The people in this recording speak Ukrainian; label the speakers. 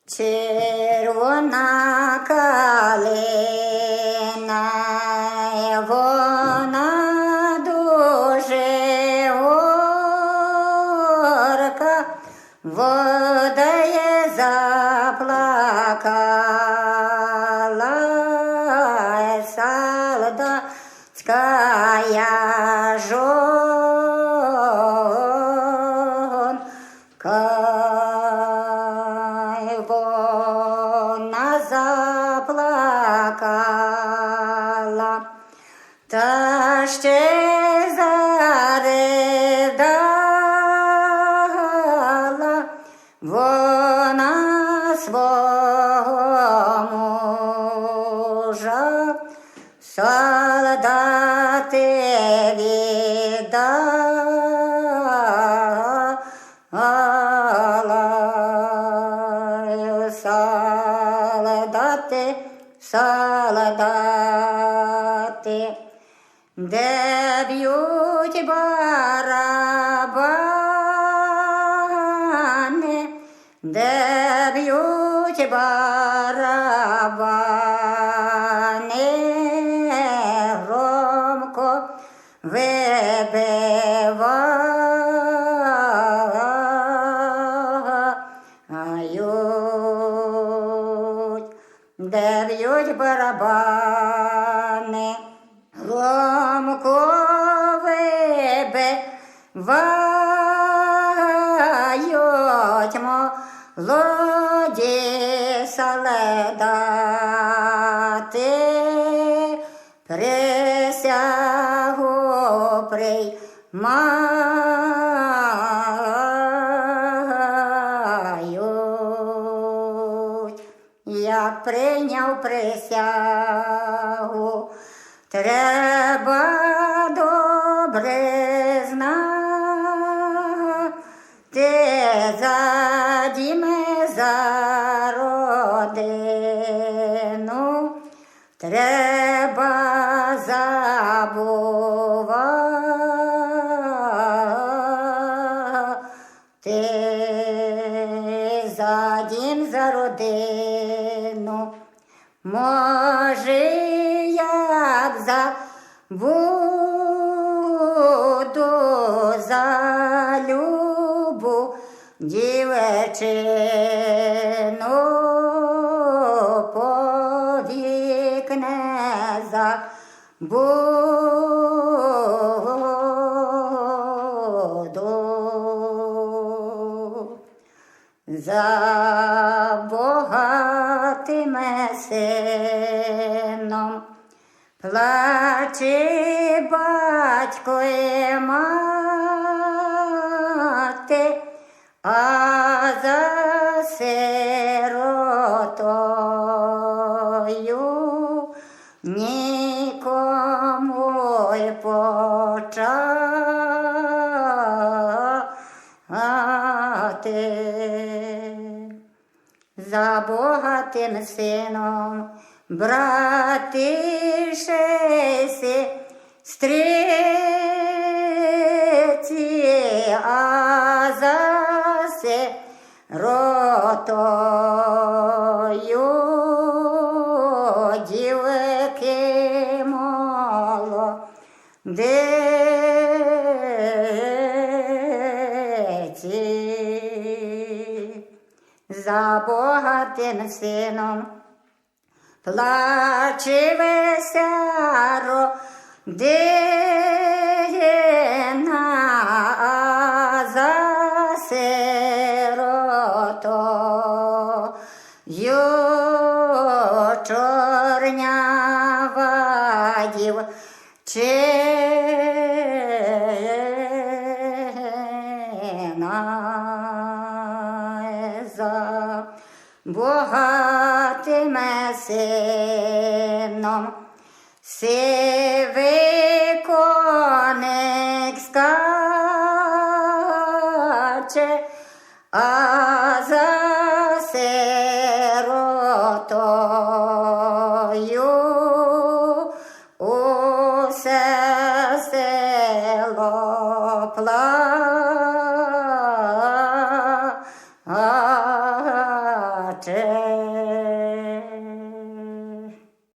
Speaker 1: Червона калина, вона дуже горка, водає заплакала, солдатская вона заплакала, та ще заридала вона свого мужа, солдати віддала. Солдати, де б'ють барабани, де б'ють барабани, громко вибивають, де б'ють барабани, громко вибивають, молоді солдати, присягу приймають. Як прийняв присягу, треба добре знати, за дім, за родину треба забувати, за дім, за родину. Може, як забуду за любу дівчину, повік не забуду. За богатим сином плаче батько і мати, а за сиротою нікому й почати. За богатим сином брати сестриці, а за сиротою дівки молодиці. За богатим сином плаче вся родина, а за сиротою чорнява дівчина. За богатим сином сивий коник скаче, а за сиротою усе село плаче. плаче.